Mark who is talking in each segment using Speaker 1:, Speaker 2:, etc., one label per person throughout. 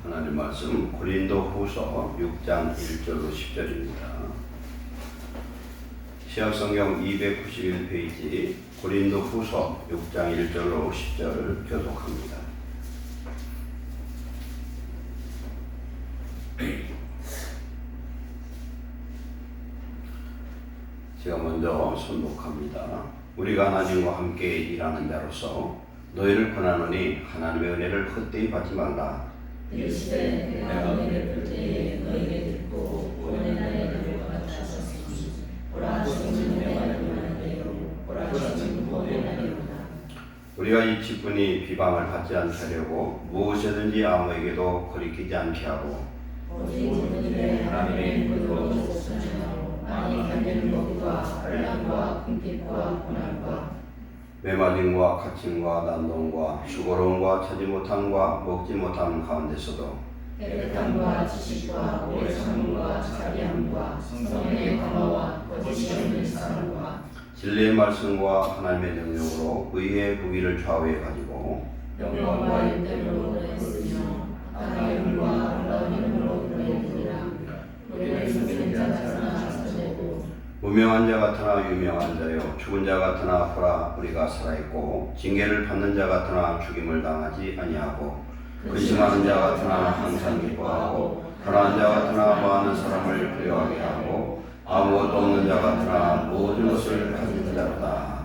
Speaker 1: 하나님 말씀 고린도후서 6장 1절로 10절입니다. 시약성경 291페이지 고린도후서 6장 1절로 10절 교독합니다. 제가 먼저 선독합니다. 우리가 하나님과 함께 일하는 자로서 너희를 권하노니 하나님의 은혜를 헛되이 받지 말라.
Speaker 2: 이르시되 내가 은혜를 볼 때에 너희에게 듣고 구원의 날에 이를 것 같았으니 보라 지금은 내가 일어날 때요 보라 지금은 구원의 날이로다.
Speaker 1: 우리가 이 직분이 비방을 받지 않게 하려고 무엇이든지 아무에게도 거리끼지 않게 하고
Speaker 2: 오직 우리의 하나님의 이름으로 찬양하고 많이 견디는 것과 환난과 궁핍과 고난과
Speaker 1: 메말림과 갇힘과 난동과 수고로움과 차지 못함과 먹지 못함 가운데서도
Speaker 2: 깨끗함과 지식과 오래 참음과 자비함과 성령의 강화와 거짓이 없는 사랑과
Speaker 1: 진리의 말씀과 하나님의 능력으로 의의 무기를 좌우해 가지고
Speaker 2: 영광과 윤대로 했으며 하나님의 이름과 아름다운 이름으로 그러했느니라. 우리를 숨기는 자나 찾아내고
Speaker 1: 무명한 자 같으나 유명한 자요 죽은 자 같으나 보라 우리가 살아있고 징계를 받는 자 같으나 죽임을 당하지 아니하고 근심하는 자 같으나 항상 기뻐하고 가난한 자 같으나 많은 사람을 부유하게 하고 아무것도 없는 자 같으나 모든 것을 가진 자로다.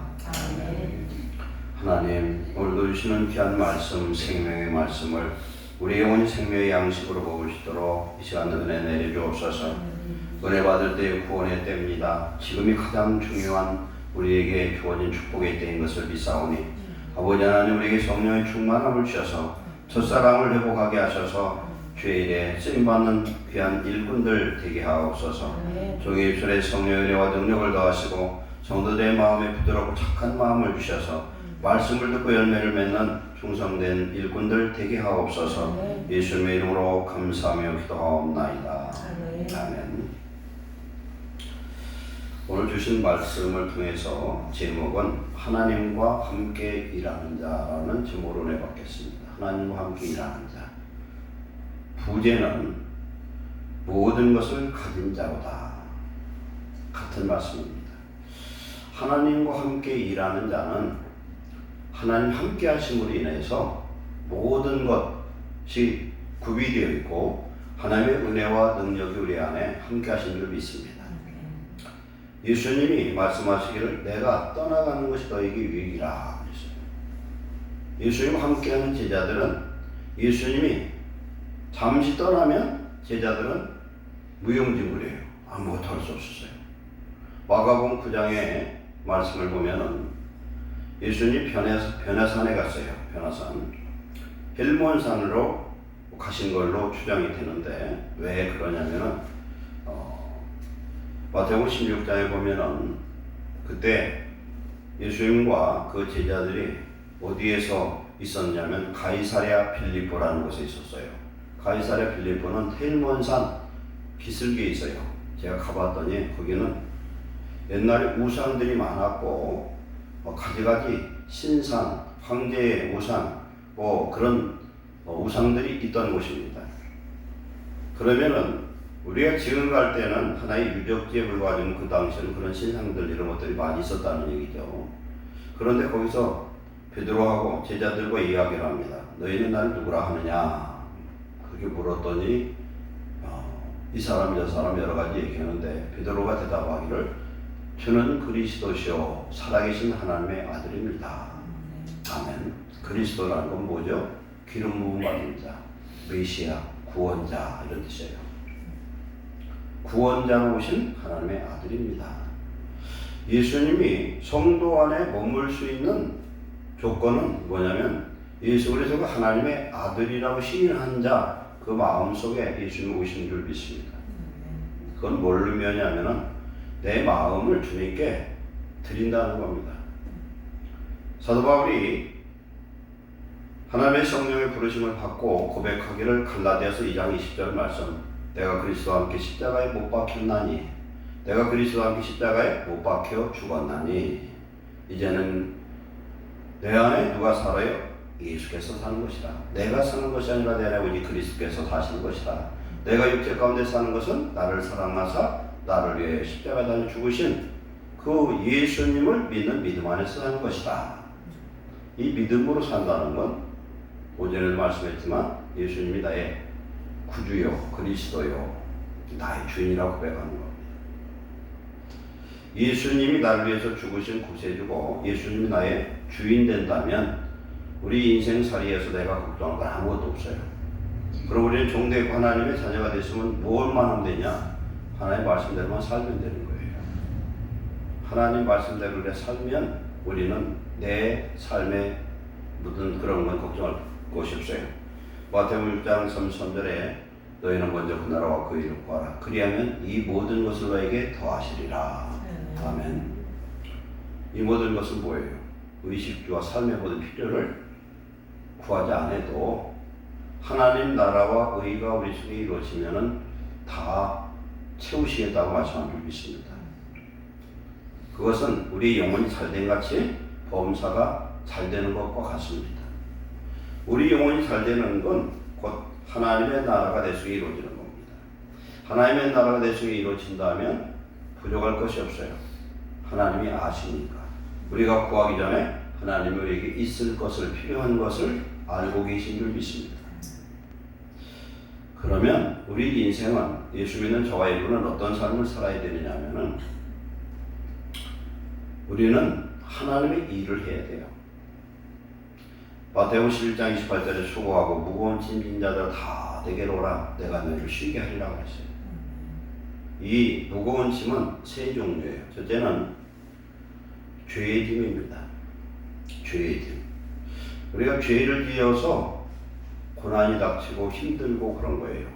Speaker 1: 하나님 오늘도 주시는 귀한 말씀 생명의 말씀을 우리 영혼이 생명의 양식으로 먹을 수 있도록 이 시간 은혜 내려주옵소서. 은혜 받을 때의 구원의 때입니다. 지금이 가장 중요한 우리에게 주어진 축복의 때인 것을 믿사오니 아버지 하나님 우리에게 성령의 충만함을 주셔서 첫사랑을 회복하게 하셔서 주의 일에 쓰임받는 귀한 일꾼들 되게 하옵소서. 종의 입술에 성령의 은혜와 능력을 더하시고 성도들의 마음에 부드럽고 착한 마음을 주셔서 말씀을 듣고 열매를 맺는 충성된 일꾼들 되게 하옵소서. 예수님의 이름으로 감사하며 기도하옵나이다. 아멘. 오늘 주신 말씀을 통해서 제목은 하나님과 함께 일하는 자라는 제목으로 내봤겠습니다. 하나님과 함께 일하는 자. 부제는 모든 것을 가진 자로다. 같은 말씀입니다. 하나님과 함께 일하는 자는 하나님 함께 하심으로 인해서 모든 것이 구비되어 있고 하나님의 은혜와 능력이 우리 안에 함께 하신 줄 믿습니다. 예수님이 말씀하시기를 내가 떠나가는 것이 너에게 유익이라 그랬어요. 예수님과 함께하는 제자들은 예수님이 잠시 떠나면 제자들은 무용지물이에요. 아무것도 할 수 없었어요. 마가복음 9장의 말씀을 보면은 예수님이 변화산에 갔어요. 변화산. 헬몬산으로 가신 걸로 추정이 되는데 왜 그러냐면은 마태복음 16장에 보면은 그때 예수님과 그 제자들이 어디에서 있었냐면 가이사랴 빌립보라는 곳에 있었어요. 가이사랴 빌립보는 헬몬산 비슬기에 있어요. 제가 가봤더니 거기는 옛날에 우상들이 많았고 가지가지 신상, 황제의 우상 그런 우상들이 있던 곳입니다. 그러면은 우리가 지금 갈 때는 하나의 유적지에 불과하지만 그 당시에는 그런 신상들 이런 것들이 많이 있었다는 얘기죠. 그런데 거기서 베드로하고 제자들과 이야기를 합니다. 너희는 나를 누구라 하느냐? 그렇게 물었더니 이 사람 저 사람 여러 가지 얘기하는데 베드로가 대답하기를 주는 그리스도시요 살아계신 하나님의 아들입니다. 아멘. 그리스도라는 건 뭐죠? 기름 부음 받은 자, 메시아, 구원자 이런 뜻이에요. 구원자로 오신 하나님의 아들입니다. 예수님이 성도 안에 머물 수 있는 조건은 뭐냐면 예수 그리스도가 하나님의 아들이라고 시인한 자 그 마음속에 예수님이 오신 줄 믿습니다. 그건 뭘 의미하냐면은 내 마음을 주님께 드린다는 겁니다. 사도 바울이 하나님의 성령의 부르심을 받고 고백하기를 갈라디아서 2장 20절 말씀 내가 그리스도와 함께 십자가에 못 박혔나니 내가 그리스도와 함께 십자가에 못 박혀 죽었나니 이제는 내 안에 누가 살아요? 예수께서 사는 것이다. 내가 사는 것이 아니라 내 안에 오직 그리스도께서 사시는 것이다. 내가 육체 가운데 사는 것은 나를 사랑하사 나를 위해 십자가에 달려 죽으신 그 예수님을 믿는 믿음 안에서 사는 것이다. 이 믿음으로 산다는 건 오전에도 말씀했지만 예수님이 나의 구주요 그리스도요 나의 주인이라고 고백하는 겁니다. 예수님이 나를 위해서 죽으신 구세주고 예수님이 나의 주인 된다면 우리 인생살이에서 내가 걱정할 건 아무것도 없어요. 그럼 우리는 종되고 하나님의 자녀가 됐으면 뭘만 하면 되냐? 하나님 말씀대로만 살면 되는 거예요. 하나님 말씀대로 우리가 살면 우리는 내 삶에 묻은 그런 건 걱정할 것이 없어요. 마태복음 6장 33절에 너희는 먼저 그 나라와 그 일을 구하라. 그리하면 이 모든 것을 너에게 더하시리라. 아멘. 이 모든 것은 뭐예요? 의식주와 삶의 모든 필요를 구하지 않아도 하나님 나라와 의가 우리 속에 이루어지면은 다 채우시겠다고 말씀하고 있습니다. 그것은 우리 영혼이 잘된 같이 범사가 잘 되는 것과 같습니다. 우리 영혼이 잘 되는 건 곧 하나님의 나라가 내 속에 이루어지는 겁니다. 하나님의 나라가 내 속에 이루어진다면 부족할 것이 없어요. 하나님이 아시니까. 우리가 구하기 전에 하나님이 우리에게 있을 것을, 필요한 것을 알고 계신 줄 믿습니다. 그러면 우리 인생은 예수 믿는 저와 여러분은 어떤 삶을 살아야 되느냐면은 우리는 하나님의 일을 해야 돼요. 마태복음 11장 28절에 수고하고 무거운 짐진 자들 다 내게로 오라 내가 너희를 쉬게 하리라고 했어요. 이 무거운 짐은 세 종류예요. 첫째는 죄의 짐입니다. 죄의 짐. 우리가 죄를 지어서 고난이 닥치고 힘들고 그런 거예요.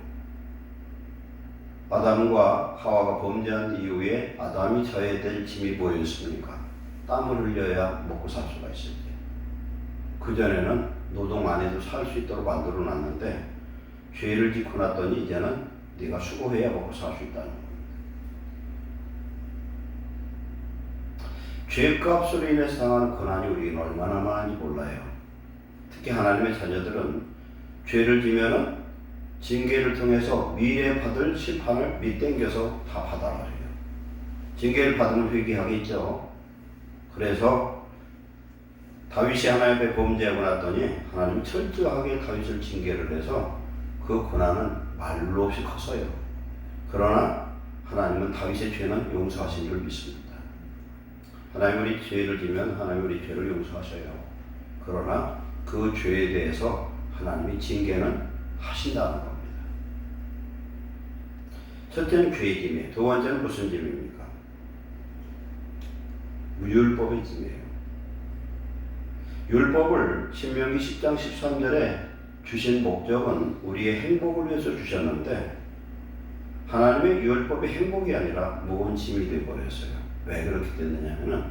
Speaker 1: 아담과 하와가 범죄한 이후에 아담이 져야 될 짐이 뭐였습니까? 땀을 흘려야 먹고 살 수가 있을 때. 그전에는 노동 안 해도 살 수 있도록 만들어 놨는데 죄를 짓고 났더니 이제는 네가 수고해야 먹고 살 수 있다는 겁니다. 죄값으로 인해서 당하는 고난이 우리에게 얼마나 많은지 몰라요. 특히 하나님의 자녀들은 죄를 지면은 징계를 통해서 미래에 받을 심판을 밑당겨서 다 받아가요. 징계를 받으면 회개하겠죠. 그래서 다윗이 하나님 앞에 범죄하고 났더니 하나님이 철저하게 다윗을 징계를 해서 그 고난은 말로 없이 컸어요. 그러나 하나님은 다윗의 죄는 용서하신 줄 믿습니다. 하나님 우리 죄를 지면 하나님 우리 죄를 용서하셔요. 그러나 그 죄에 대해서 하나님이 징계는 하신다는 겁니다. 첫째는 죄의 짐이에요. 두 번째는 무슨 짐입니까? 율법의 짐이에요. 율법을 신명기 10장 13절에 주신 목적은 우리의 행복을 위해서 주셨는데 하나님의 율법이 행복이 아니라 무거운 짐이 되어버렸어요. 왜 그렇게 됐느냐면은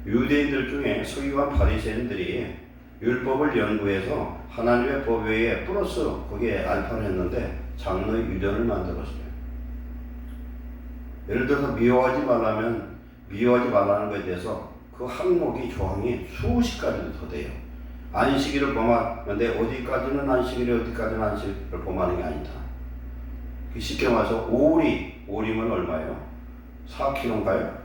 Speaker 1: 유대인들 중에 서기관 바리새인들이 율법을 연구해서 하나님의 법 외에 플러스 거기에 알파를 했는데 장로의 유전을 만들었어요. 예를 들어서 미워하지 말라는 것에 대해서 그 항목이 조항이 수십 가지도 더 돼요. 안식일을 범하는데 어디까지는 안식일이 어디까지는 안식일을 범하는 게 아니다. 쉽게 말해서 오리면 얼마예요? 4kg인가요?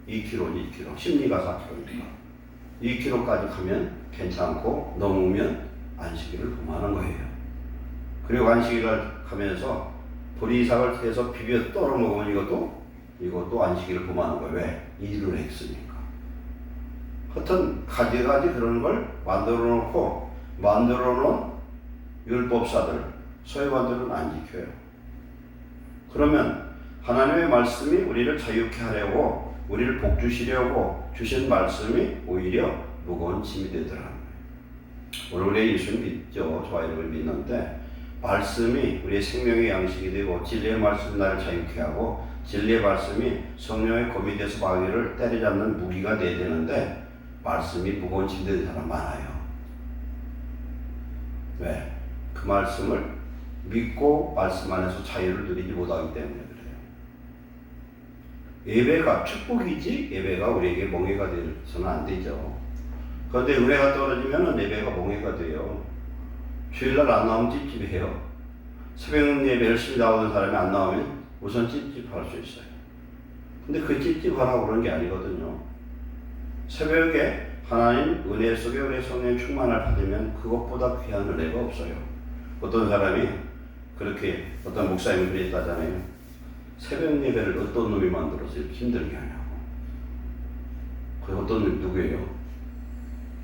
Speaker 1: 2kg. 심리가 4kg니까 2kg까지 가면 괜찮고 넘으면 안식일을 범하는 거예요. 그리고 안식일을 가면서 보리삭을 해서 비벼 떨어 먹으면 이것도 안식일을 범하는 거예요. 왜? 일을 했으니까. 하여튼 가지가지 그런 걸 만들어 놓은 율법사들, 서기관들은 안 지켜요. 그러면 하나님의 말씀이 우리를 자유케 하려고 우리를 복주시려고 주신 말씀이 오히려 무거운 짐이 되더라고요. 오늘 우리 예수님 믿죠. 저와 여러분 믿는데 말씀이 우리의 생명의 양식이 되고 진리의 말씀이 나를 자유케 하고 진리의 말씀이 성령의 검이 돼서 마귀를 때려잡는 무기가 돼야 되는데 말씀이 무거운 짐이 되는 사람 많아요. 왜? 그 말씀을 믿고 말씀 안에서 자유를 누리지 못하기 때문에 그래요. 예배가 축복이지 예배가 우리에게 멍해가 되서는 안 되죠. 그런데 은혜가 떨어지면 예배가 몽해가 돼요. 주일날 안 나오면 찝찝해요. 새벽 예배 열심히 나오는 사람이 안 나오면 우선 찝찝할 수 있어요. 근데 그 찝찝하라고 그런 게 아니거든요. 새벽에 하나님 은혜 속에 우리 성령 충만을 받으면 그것보다 귀한 은혜가 없어요. 어떤 사람이 그렇게 어떤 목사님이 그랬다잖아요. 새벽 예배를 어떤 놈이 만들어서 이렇게 힘들게 하냐고. 그 어떤 놈이 누구예요?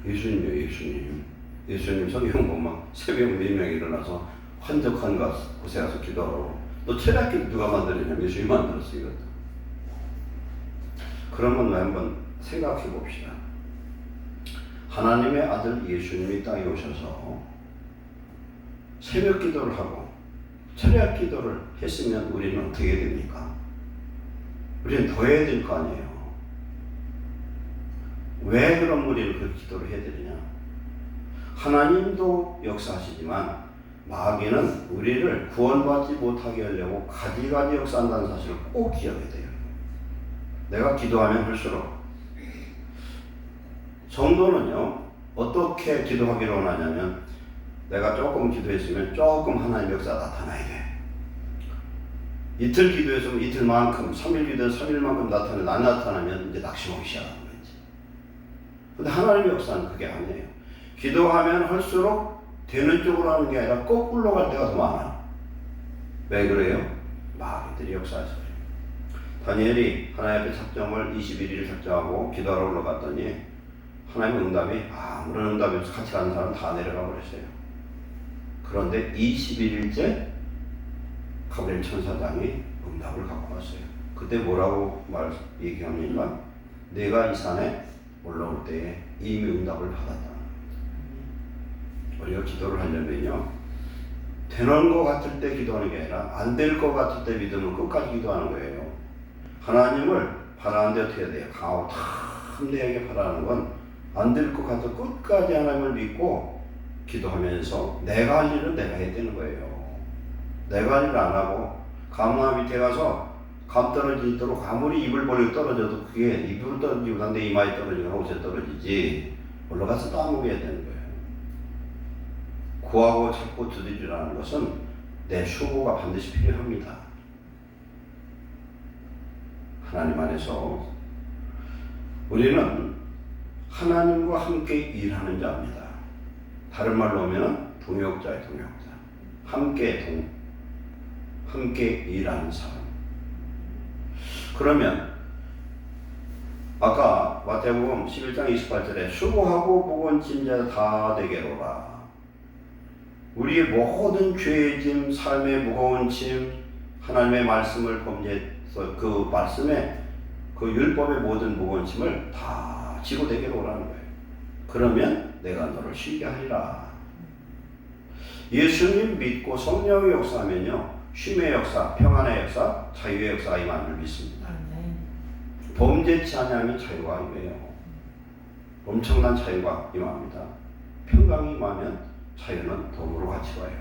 Speaker 1: 예수님이에요. 예수님 성경 보면 새벽 4명이 일어나서 한적한 곳에 가서 기도하라고. 또 철학기도 누가 만들었냐면 예수님이 만들었어요. 이것도. 그러면 한번 생각해 봅시다. 하나님의 아들 예수님이 땅에 오셔서 새벽 기도를 하고 철학 기도를 했으면 우리는 어떻게 됩니까? 우리는 더 해야 될 거 아니에요. 왜 그럼 우리는 그 기도를 해야 되느냐? 하나님도 역사하시지만 마귀는 우리를 구원받지 못하게 하려고 가지가지 역사한다는 사실을 꼭 기억해야 돼요. 내가 기도하면 할수록 성도는요 어떻게 기도하기로 원하냐면 내가 조금 기도했으면 조금 하나님 역사 나타나야 돼. 이틀 기도했으면 이틀만큼, 3일 기도해서 3일만큼 안 나타나면 이제 낙심하기 시작하는 거지. 근데 하나님의 역사는 그게 아니에요. 기도하면 할수록 되는 쪽으로 하는 게 아니라 거꾸로 갈 때가 더 많아. 왜 그래요? 마귀들이 역사해서 그래요. 다니엘이 하나님 앞에 작정을 21일 작정하고 기도하러 올라갔더니 하나님의 응답이 아무런 응답이 없어 같이 가는 사람 다 내려가 버렸어요. 그런데 21일째 가브리엘 천사장이 응답을 갖고 왔어요. 그때 뭐라고 얘기하냐면 내가 이 산에 올라올 때에 이미 응답을 받았다. 우리가 기도를 하려면요 되는 것 같을 때 기도하는 게 아니라 안 될 것 같을 때 믿으면 끝까지 기도하는 거예요. 하나님을 바라는데 어떻게 해야 돼요? 강하고 탐대하게 바라는 건 안 될 것 같아서 끝까지 하나님을 믿고 기도하면서 내가 할 일은 내가 해야 되는 거예요. 내가 할 일을 안 하고 감나무 밑에 가서 감 떨어지도록 아무리 입을 벌리고 떨어져도 그게 입으로 떨어지고 내 이마에 떨어지거나 옷에 떨어지지 올라가서 또 아무게 되는 거예요. 구하고 찾고 두드리라는 것은 내 수고가 반드시 필요합니다. 하나님 안에서 우리는 하나님과 함께 일하는 자입니다. 다른 말로 하면 동역자예요. 동역자. 함께 일하는 사람. 그러면 아까 마태복음 11장 28절에 수고하고 무거운 짐 다 내게로라. 우리의 모든 죄의 짐, 삶의 무거운 짐, 하나님의 말씀을 범죄해서 그 말씀의 그 율법의 모든 무거운 짐을 다 지고 내게로 오라는 거예요. 그러면 내가 너를 쉬게 하리라. 예수님 믿고 성령의 역사하면요 쉼의 역사, 평안의 역사, 자유의 역사가 임하는 줄 믿습니다. 범죄치 아니하면 자유가 임해요. 엄청난 자유가 임합니다. 평강이 임하면 자유는 덤으로 같이 와요.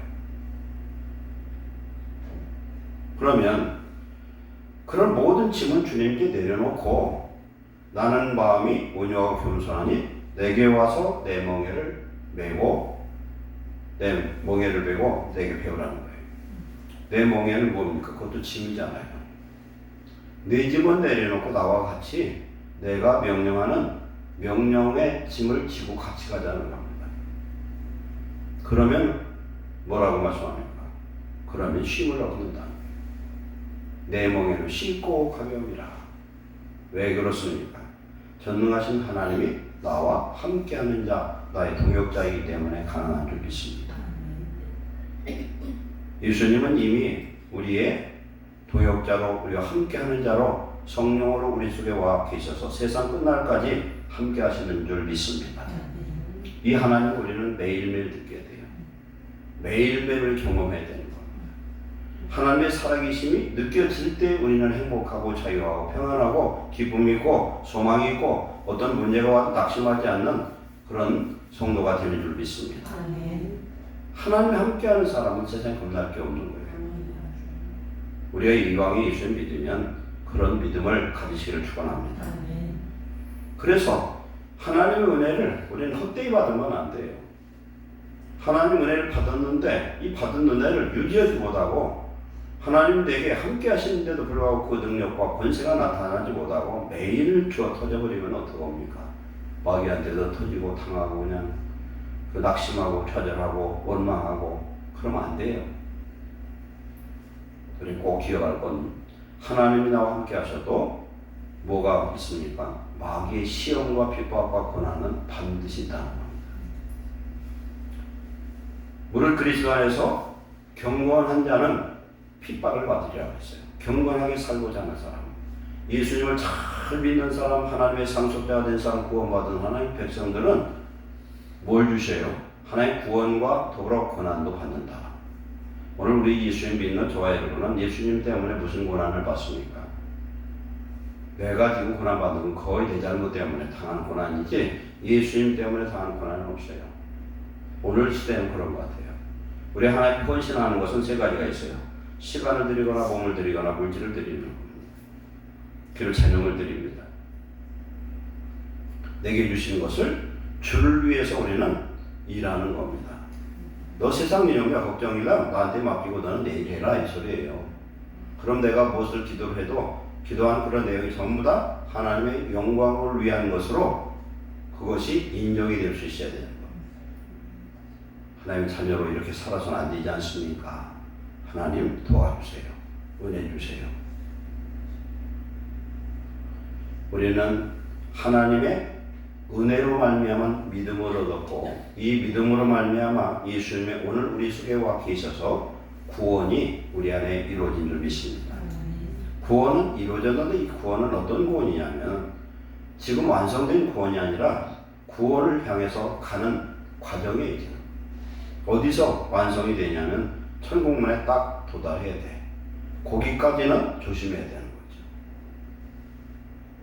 Speaker 1: 그러면 그런 모든 짐은 주님께 내려놓고 나는 마음이 온유하고 겸손하니 내게 와서 내 멍에를 메고 내게 배우라는 거예요. 내 멍에는 뭡니까? 그것도 짐이잖아요. 내 짐은 내려놓고 나와 같이 내가 명령하는 명령의 짐을 지고 같이 가자는 겁니다. 그러면 뭐라고 말씀합니까? 그러면 쉼을 얻는다. 내 멍에를 싣고 가벼움이라. 왜 그렇습니까? 전능하신 하나님이 나와 함께하는 자, 나의 동역자이기 때문에 가능한 줄 믿습니다. 예수님은 이미 우리의 동역자로 우리와 함께하는 자로 성령으로 우리 속에 와 계셔서 세상 끝날까지 함께하시는 줄 믿습니다. 이 하나님 우리는 매일매일 듣게 돼요. 매일매일 경험해야 되는 겁니다. 하나님의 살아계심이 느껴질 때 우리는 행복하고 자유하고 평안하고 기쁨이 있고 소망이 있고 어떤 문제가 와도 낙심하지 않는 그런 성도가 되는 줄 믿습니다. 하나님과 함께하는 사람은 세상에 겁날 게 없는 거예요. 우리가 이왕에 예수를 믿으면 그런 믿음을 가지시기를 축원합니다. 그래서 하나님의 은혜를 우리는 헛되이 받으면 안 돼요. 하나님 은혜를 받았는데 이 받은 은혜를 유지하지 못하고 하나님 내게 함께 하시는데도 불구하고 그 능력과 권세가 나타나지 못하고 매일 주어 터져버리면 어떡합니까? 마귀한테도 터지고 당하고 그냥 그 낙심하고 좌절하고 원망하고 그러면 안 돼요. 그리고 꼭 기억할 건 하나님이 나와 함께 하셔도 뭐가 있습니까? 마귀의 시험과 핍박과 고난은 반드시 있다는 겁니다. 우리를 그리스도 안에서 경건한 자는 핍박을 받으리라고 했어요. 경건하게 살고자 하는 사람, 예수님을 잘 믿는 사람, 하나님의 상속자가 된 사람, 구원받은 하나님의 백성들은 뭘 주셔요? 하나님의 구원과 더불어 고난도 받는다. 오늘 우리 예수님 믿는 저와 여러분은 예수님 때문에 무슨 고난을 받습니까? 내가 지금 고난받는 건 거의 내 잘못 때문에 당하는 고난이지 예수님 때문에 당하는 고난은 없어요. 오늘 시대는 그런 것 같아요. 우리 하나님 헌신하는 것은 세 가지가 있어요. 시간을 드리거나 몸을 드리거나 물질을 드리는 겁니다. 그리고 재능을 드립니다. 내게 주신 것을 주를 위해서 우리는 일하는 겁니다. 너 세상 일용이야 걱정이라 나한테 맡기고 너는 내일 해라 이 소리예요. 그럼 내가 무엇을 기도를 해도 기도한 그런 내용이 전부 다 하나님의 영광을 위한 것으로 그것이 인정이 될 수 있어야 되는 겁니다. 하나님 자녀로 이렇게 살아서는 안 되지 않습니까? 하나님 도와주세요. 은혜 주세요. 우리는 하나님의 은혜로 말미암은 믿음을 얻었고 이 믿음으로 말미암아 예수님의 오늘 우리 속에 와 계셔서 구원이 우리 안에 이루어진 줄 믿습니다. 구원은 이루어졌는데 이 구원은 어떤 구원이냐면 지금 완성된 구원이 아니라 구원을 향해서 가는 과정에 있죠. 어디서 완성이 되냐면 천국문에 딱 도달해야 돼. 거기까지는 조심해야 되는 거죠.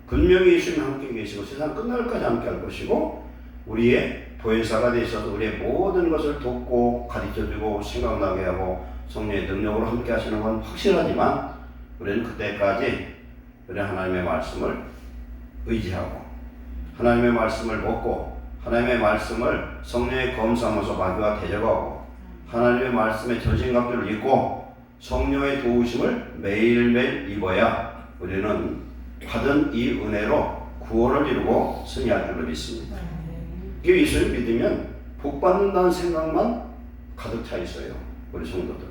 Speaker 1: 분명히 예수님 함께 계시고 세상 끝날까지 함께 할 것이고 우리의 보혜사가 되셔서 우리의 모든 것을 돕고 가르쳐주고 생각나게 하고 성령의 능력으로 함께 하시는 건 확실하지만 우리는 그때까지 우리 하나님의 말씀을 의지하고 하나님의 말씀을 먹고 하나님의 말씀을 성령의 검사하면서 마귀와 대적하고 하나님의 말씀의 전신갑주를 입고 성령의 도우심을 매일매일 입어야 우리는 받은 이 은혜로 구원을 이루고 승리할 줄로 믿습니다. 이게 예수를 믿으면 복 받는다는 생각만 가득 차 있어요. 우리 성도들은.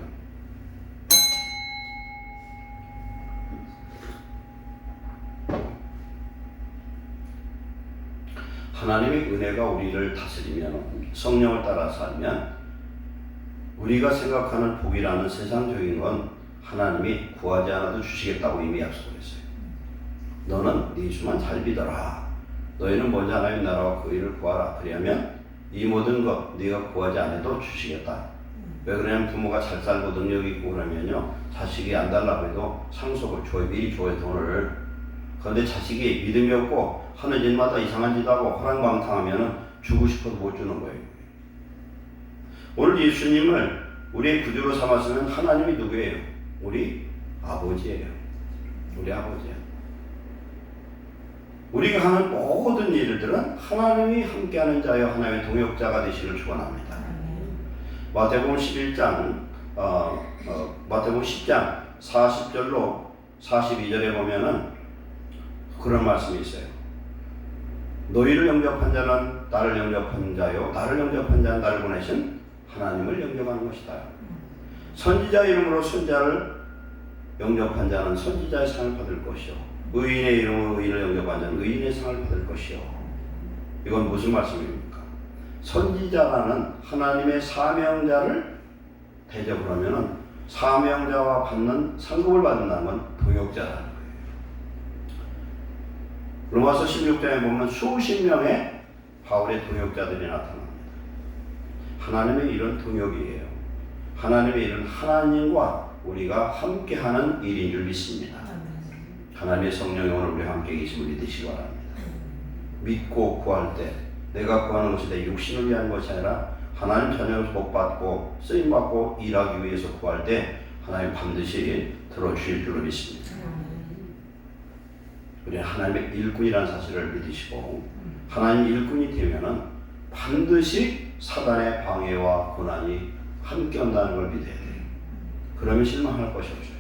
Speaker 1: 하나님의 은혜가 우리를 다스리면 성령을 따라 살면 우리가 생각하는 복이라는 세상적인 건 하나님이 구하지 않아도 주시겠다고 이미 약속을 했어요. 너는 네 주만 잘 믿어라. 너희는 먼저 하나님 나라와 그 일을 구하라. 그러면 이 모든 것 네가 구하지 않아도 주시겠다. 왜 그러냐면 부모가 잘 살고 능력 있고 그러면요 자식이 안 달라고 해도 상속을 줘요. 미리 줘요 돈을. 그런데 자식이 믿음이 없고 하는 일마다 이상한 짓 하고 허랑방탕하면 주고 싶어도 못 주는 거예요. 오늘 예수님을 우리의 구주로 삼았으면 하나님이 누구예요? 우리 아버지예요. 우리 아버지예요. 우리가 하는 모든 일들은 하나님이 함께하는 자여 하나님의 동역자가 되시기를 축원합니다. 마태복음 11장 마태복음 10장 40절로 42절에 보면은 그런 말씀이 있어요. 너희를 영접한 자는 나를 영접한 자요 나를 영접한 자는 나를 보내신 하나님을 영접하는 것이다. 선지자 이름으로 선지자를 영접한 자는 선지자의 상을 받을 것이요 의인의 이름으로 의인을 영접한 자는 의인의 상을 받을 것이요. 이건 무슨 말씀입니까? 선지자라는 하나님의 사명자를 대접을 하면은 사명자와 받는 상급을 받는다는 건 동역자라는 거예요. 로마서 16장에 보면 수십 명의 바울의 동역자들이 나타납니다. 하나님의 일은 동역이에요. 하나님의 일은 하나님과 우리가 함께하는 일인 줄 믿습니다. 하나님의 성령이 오늘 우리와 함께 계심을 믿으시기 바랍니다. 믿고 구할 때 내가 구하는 것이 내 육신을 위한 것이 아니라 하나님 자녀로 복받고 쓰임받고 일하기 위해서 구할 때 하나님 반드시 들어주실 줄로 믿습니다. 우리는 하나님의 일꾼이라는 사실을 믿으시고 하나님 일꾼이 되면은 반드시 사단의 방해와 고난이 함께 온다는 걸 믿어야 돼요. 그러면 실망할 것이 없어요.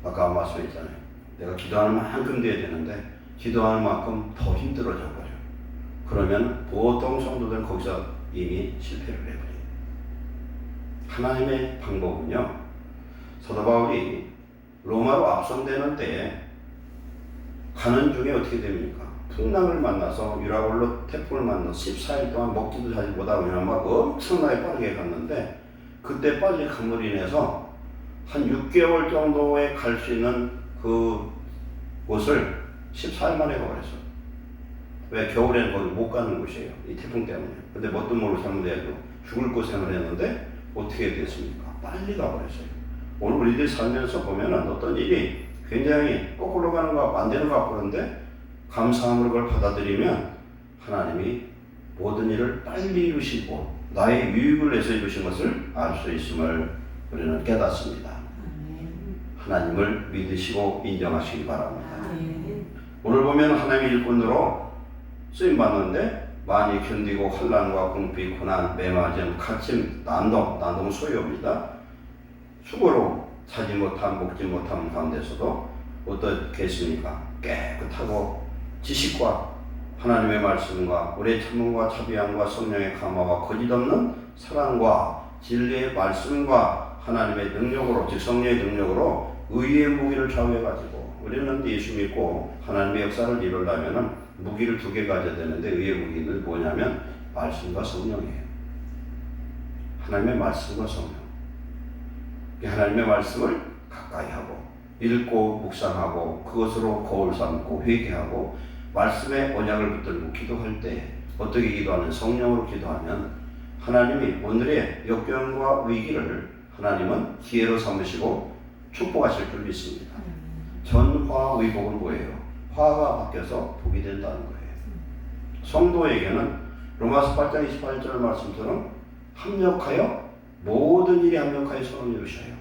Speaker 1: 아까 말씀했잖아요. 내가 기도하는 만큼 돼야 되는데 기도하는 만큼 더 힘들어져 버려. 그러면 보통 성도들은 거기서 이미 실패를 해버려요. 하나님의 방법은요, 사도 바울이 로마로 압송되는 때에 가는 중에 어떻게 됩니까? 풍랑을 만나서 유라굴로 태풍을 만나서 14일 동안 먹지도 하지 못하고 그냥 막 엄청나게 빠르게 갔는데, 그때 빠진 강물로 인해서 한 6개월 정도에 갈 수 있는 그 곳을 14일 만에 가버렸어. 왜? 겨울에는 거기 못 가는 곳이에요. 이 태풍 때문에. 근데 뭣도 모르고 잘못해도 죽을 고생을 했는데 어떻게 됐습니까? 빨리 가버렸어요. 오늘 우리들이 살면서 보면은 어떤 일이 굉장히 거꾸로 가는 거 안 되는 것 같고 그런데 감사함으로 그걸 받아들이면 하나님이 모든 일을 빨리 이루시고 나의 유익을 위해서 이루신 것을 알 수 있음을 우리는 깨닫습니다. 하나님을 믿으시고 인정하시기 바랍니다. 오늘 보면 하나님의 일꾼으로 쓰임받는데 많이 견디고 환난과 궁핍, 고난, 매맞음, 갇힘, 난동은 소요입니다. 수고로 자지 못한, 먹지 못한 가운데서도 어떻겠습니까? 깨끗하고 지식과 하나님의 말씀과 우리의 참음과 자비함과 성령의 감화와 거짓없는 사랑과 진리의 말씀과 하나님의 능력으로, 즉 성령의 능력으로 의의 무기를 좌우해가지고 우리는 예수 믿고 하나님의 역사를 이루려면 무기를 2개 가져야 되는데 의의 무기는 뭐냐면 말씀과 성령이에요. 하나님의 말씀과 성령. 하나님의 말씀을 가까이 하고 읽고 묵상하고 그것으로 거울 삼고 회개하고 말씀의 언약을 붙들고 기도할 때 어떻게 기도하는? 성령으로 기도하면 하나님이 오늘의 역경과 위기를 하나님은 기회로 삼으시고 축복하실 줄 믿습니다. 전화위복은 뭐예요? 화가 바뀌어서 복이 된다는 거예요. 성도에게는 로마서 8장 28절 말씀처럼 합력하여 모든 일이 합력하여 선을 이루셔요.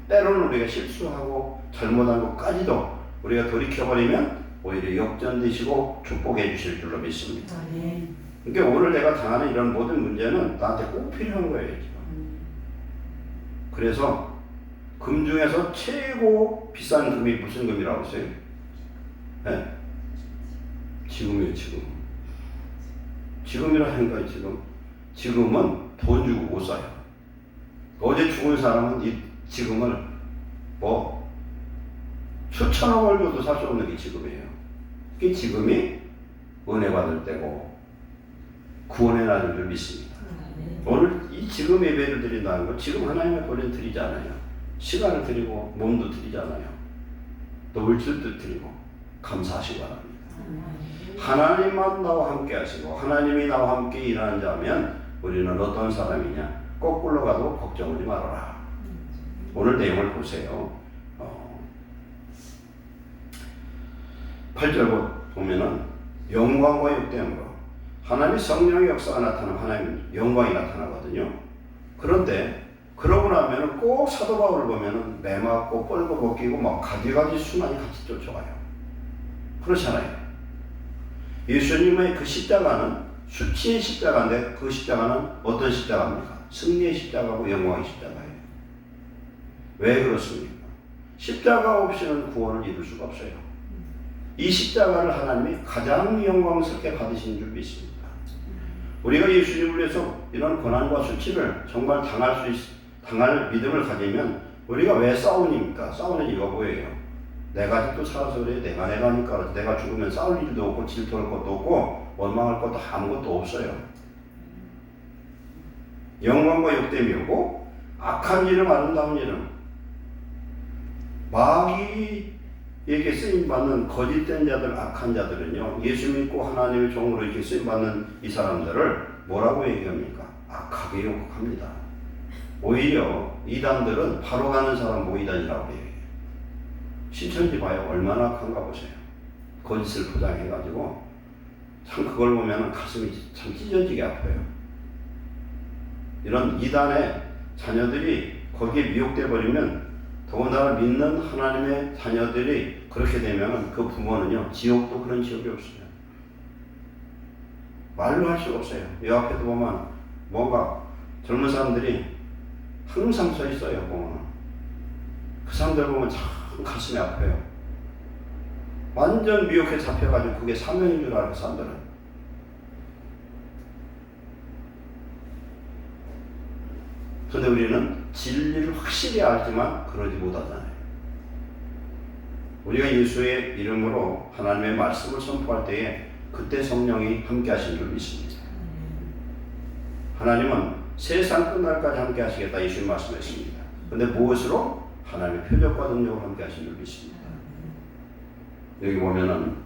Speaker 1: 때로는 우리가 실수하고 잘못한 것까지도 우리가 돌이켜버리면 오히려 역전되시고 축복해 주실 줄로 믿습니다. 그러니까 오늘 내가 당하는 이런 모든 문제는 나한테 꼭 필요한 거예요. 지금. 그래서 금 중에서 최고 비싼 금이 무슨 금이라고 했어요? 네? 지금이에요. 지금이라 하니까 지금은 돈 주고 못 사요. 어제 죽은 사람은 이 지금을 뭐 수천억을 줘도 살 수 없는 게 지금이에요. 그 지금이 은혜 받을 때고 구원의 날인 줄 믿습니다. 오늘 이 지금 예배를 드린다는 건 지금 하나님의 권리를 드리잖아요. 시간을 드리고 몸도 드리잖아요. 또 물질도 드리고 감사하시기 바랍니다. 하나님만 나와 함께 하시고 하나님이 나와 함께 일하는 자면 우리는 어떤 사람이냐? 거꾸로 가도 걱정하지 말아라. 오늘 내용을 보세요. 8절 보면은 영광과 욕됨으로 하나님의 성령의 역사가 나타나면 하나님 영광이 나타나거든요. 그런데 그러고 나면은 꼭 사도 바울을 보면은 매맞고 뻘고 벗기고 막 가지가지 수많이 같이 쫓아가요. 그렇잖아요. 예수님의 그 십자가는 수치의 십자가인데 그 십자가는 어떤 십자가입니까? 승리의 십자가고 영광의 십자가예요. 왜 그렇습니까? 십자가 없이는 구원을 이룰 수가 없어요. 이 십자가를 하나님이 가장 영광스럽게 받으신 줄 믿습니다. 우리가 예수님을 위해서 이런 고난과 수치를 정말 당할 믿음을 가지면 우리가 왜 싸우니까? 싸우는 이유가 뭐예요? 내가 아직도 살아서 그래. 내가 하니까 그렇지. 내가 죽으면 싸울 일도 없고 질투할 것도 없고 원망할 것도 아무것도 없어요. 영광과 욕됨이 오고 악한 이름 아름다운 이름 마귀에게 쓰임받는 거짓된 자들 악한 자들은요 예수 믿고 하나님의 종으로 이렇게 쓰임받는 이 사람들을 뭐라고 얘기합니까? 악하게 욕합니다. 오히려 이단들은 바로 가는 사람 모이단이라고 해요. 신천지 봐요. 얼마나 악한가 보세요. 거짓을 포장해가지고 참 그걸 보면 가슴이 참 찢어지게 아파요. 이런 이단의 자녀들이 거기에 미혹돼 버리면 더군다나 믿는 하나님의 자녀들이 그렇게 되면 그 부모는요 지옥도 그런 지옥이 없어요. 말로 할 수가 없어요. 이 앞에도 보면 뭔가 젊은 사람들이 항상 서 있어요. 보면 그 사람들 보면 참 가슴이 아파요. 완전 미혹에 잡혀가지고 그게 사명인 줄 알고 사람들은. 그런데 우리는 진리를 확실히 알지만 그러지 못하잖아요. 우리가 예수의 이름으로 하나님의 말씀을 선포할 때에 그때 성령이 함께 하신 줄 믿습니다. 하나님은 세상 끝날까지 함께 하시겠다 예수님 말씀했습니다. 그런데 무엇으로? 하나님의 표적과 능력으로 함께 하신 줄 믿습니다. 여기 보면은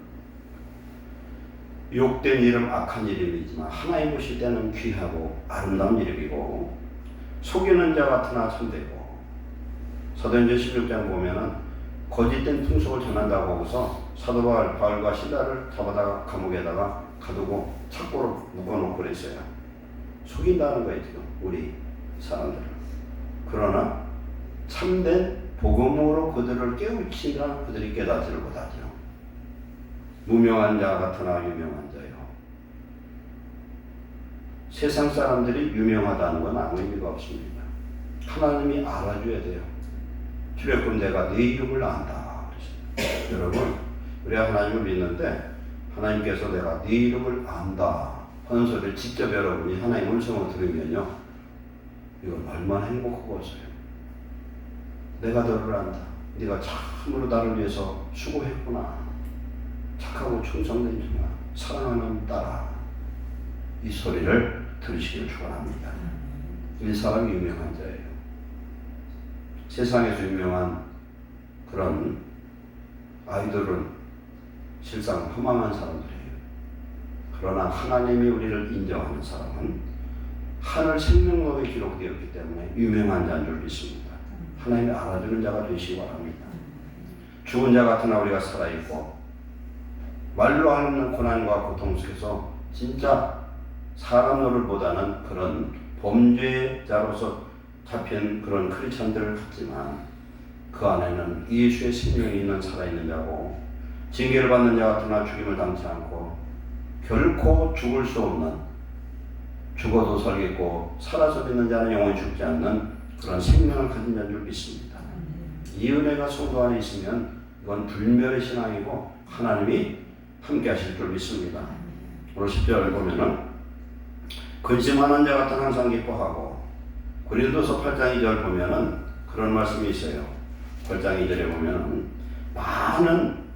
Speaker 1: 욕된 이름, 악한 이름이지만 하나님 보실 때는 귀하고 아름다운 이름이고 속이는 자 같으나 참되고 사도행전 16장 보면은 거짓된 풍속을 전한다고 하고서 사도 바울과 시다를 잡아다가 감옥에다가 가두고 착고로 묶어놓고 그랬어요. 속인다는 거예요 지금 우리 사람들을. 그러나 참된 복음으로 그들을 깨우치라 그들이 깨닫지를 못하죠. 무명한 자 같으나 유명한 자요. 세상 사람들이 유명하다는 건 아무 의미가 없습니다. 하나님이 알아줘야 돼요. 주례금 내가 네 이름을 안다. 여러분, 우리가 하나님을 믿는데 하나님께서 내가 네 이름을 안다 하는 소리를 직접 여러분이 하나님의 음성을 들으면요, 이건 얼마나 행복하겠어요. 내가 너를 안다. 네가 참으로 나를 위해서 수고했구나. 착하고 충성된 자가 사랑하는 딸아. 이 소리를 들으시길 축원합니다. 이 사람이 유명한 자예요. 세상에서 유명한 그런 아이돌은 실상 허망한 사람들이에요. 그러나 하나님이 우리를 인정하는 사람은 하늘 생명록에 기록되었기 때문에 유명한 자인 줄 믿습니다. 하나님이 알아주는 자가 되시기 바랍니다. 죽은 자 같으나 우리가 살아있고 말로 하는 고난과 고통 속에서 진짜 사람 노릇보다는 그런 범죄자로서 잡힌 그런 크리스천들을 갖지만 그 안에는 예수의 생명이 있는 살아있는 자고 징계를 받는 자 같으나 죽임을 당치 않고 결코 죽을 수 없는 죽어도 살겠고 살아서 믿는 자는 영원히 죽지 않는 그런 생명을 가진 자인 줄 믿습니다. 이 은혜가 성도 안에 있으면 이건 불멸의 신앙이고 하나님이 함께 하실 줄 믿습니다. 오늘 10절을 보면은 근심하는 자 같은 항상 기뻐하고 고린도서 8장 2절 보면은 그런 말씀이 있어요. 8장 2절에 보면은 많은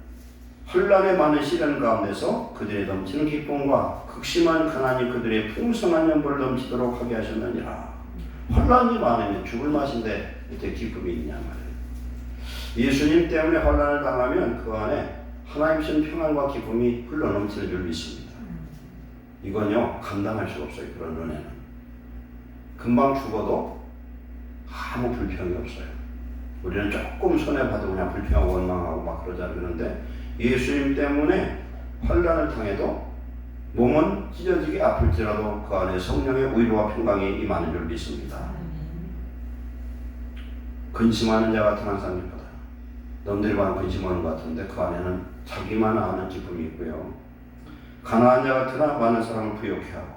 Speaker 1: 혼란의 많은 시련 가운데서 그들의 넘치는 기쁨과 극심한 가난이 그들의 풍성한 연보를 넘치도록 하게 하셨느니라. 혼란이 많으면 죽을 맛인데 어떻게 기쁨이 있냐 말이에요. 예수님 때문에 혼란을 당하면 그 안에 하나님 신 평안과 기쁨이 흘러넘치는 줄 믿습니다. 이건요 감당할 수가 없어요. 그런 은혜는 금방 죽어도 아무 불평이 없어요. 우리는 조금 손해봐도 그냥 불평하고 원망하고 막 그러자 그러는데 예수님 때문에 환난을 당해도 몸은 찢어지게 아플지라도 그 안에 성령의 위로와 평강이 임하는 줄 믿습니다. 근심하는 자 같은 항상 기쁘다. 남들만 근심하는 것 같은데 그 안에는 자기만 아는 기쁨이 있고요. 가난한 자 같으나 많은 사람을 부욕해 하고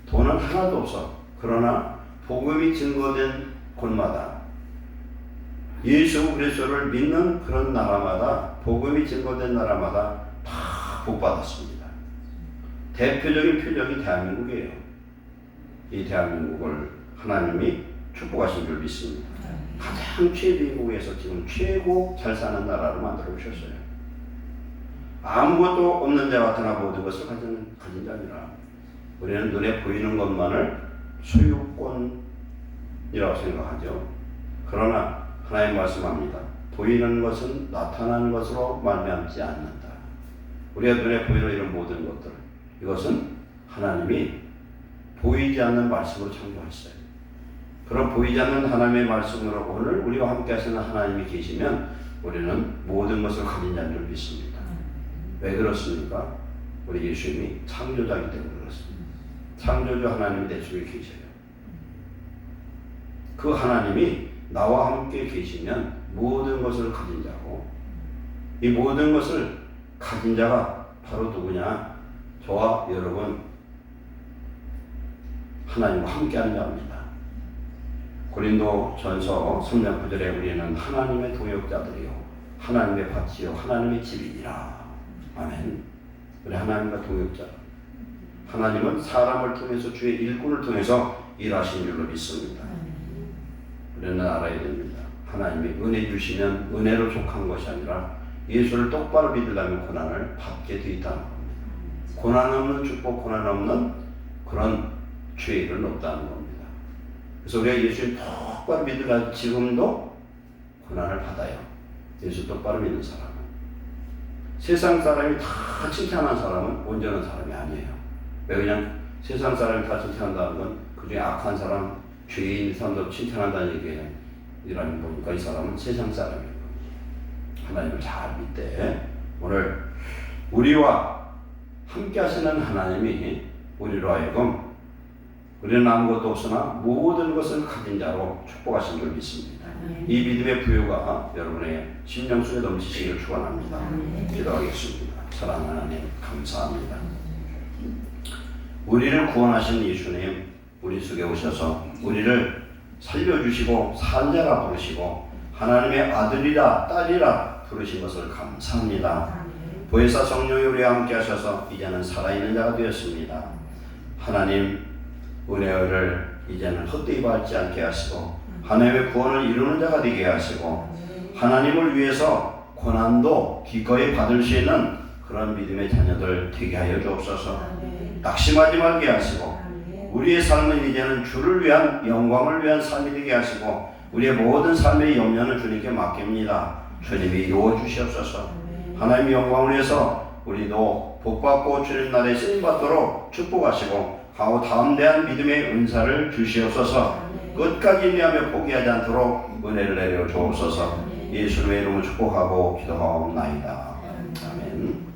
Speaker 1: 돈은 하나도 없어. 그러나 복음이 증거된 곳마다 예수 그리스도를 믿는 그런 나라마다 복음이 증거된 나라마다 다 복받았습니다. 대표적인 표적이 대한민국이에요. 이 대한민국을 하나님이 축복하신 줄 믿습니다. 가장 최대국에서 지금 최고 잘 사는 나라로 만들어 오셨어요. 아무것도 없는 자 같으나 모든 것을 가진 자니라. 우리는 눈에 보이는 것만을 소유권이라고 생각하죠. 그러나 하나님 말씀합니다. 보이는 것은 나타나는 것으로 말미암지 않는다. 우리가 눈에 보이는 이런 모든 것들, 이것은 하나님이 보이지 않는 말씀으로 창조했어요. 그런 보이지 않는 하나님의 말씀으로 오늘 우리와 함께 하시는 하나님이 계시면 우리는 모든 것을 가진 자인 줄 믿습니다. 왜 그렇습니까? 우리 예수님이 창조자이기 때문에 그렇습니다. 창조주 하나님이 내 속에 계셔요. 그 하나님이 나와 함께 계시면 모든 것을 가진 자고, 이 모든 것을 가진 자가 바로 누구냐? 저와 여러분 하나님과 함께하는 자입니다. 고린도 전서 3장 9절에 우리는 하나님의 동역자들이요 하나님의 밭이요 하나님의 집이니라. 아멘. 우리 하나님과 동역자. 하나님은 사람을 통해서 주의 일꾼을 통해서 일하신 줄로 믿습니다. 우리는 알아야 됩니다. 하나님이 은혜 주시면 은혜로 족한 것이 아니라 예수를 똑바로 믿으려면 고난을 받게 돼 있다는 겁니다. 고난 없는 축복, 고난 없는 그런 죄를 없다는 겁니다. 그래서 우리가 예수를 똑바로 믿으려 지금도 고난을 받아요. 예수 똑바로 믿는 사람은. 세상 사람이 다 칭찬하는 사람은 온전한 사람이 아니에요. 왜? 그냥 세상 사람이 다 칭찬한다는 건 그중에 악한 사람, 죄인 사람도 칭찬한다는 얘기예요. 이라는 보니까 이 사람은 세상 사람이에요. 하나님을 잘 믿되 오늘 우리와 함께 하시는 하나님이 우리로 하여금 우리는 아무것도 없으나 모든 것을 가진 자로 축복하신 줄 믿습니다. 이 믿음의 부요가 여러분의 심령 속에 넘치시기를 축원합니다. 기도하겠습니다. 사랑하는 하나님 감사합니다. 우리를 구원하신 예수님 우리 속에 오셔서 우리를 살려주시고 산자라 부르시고 하나님의 아들이라 딸이라 부르신 것을 감사합니다. 보혜사 성령이 우리와 함께 하셔서 이제는 살아있는 자가 되었습니다. 하나님 은혜를 이제는 헛되이 받지 않게 하시고 하나님의 구원을 이루는 자가 되게 하시고 하나님을 위해서 고난도 기꺼이 받을 수 있는 그런 믿음의 자녀들 되게 하여 주옵소서. 낙심하지 말게 하시고 우리의 삶은 이제는 주를 위한 영광을 위한 삶이 되게 하시고 우리의 모든 삶의 염려는 주님께 맡깁니다. 주님이 이루어 주시옵소서. 하나님의 영광을 위해서 우리도 복받고 주님 나라에 쓰임받도록 축복하시고 하고 다음대한 믿음의 은사를 주시옵소서. 끝까지 인내하며 포기하지 않도록 은혜를 내려 주옵소서. 예수님의 이름으로 축복하고 기도하옵나이다. 아멘.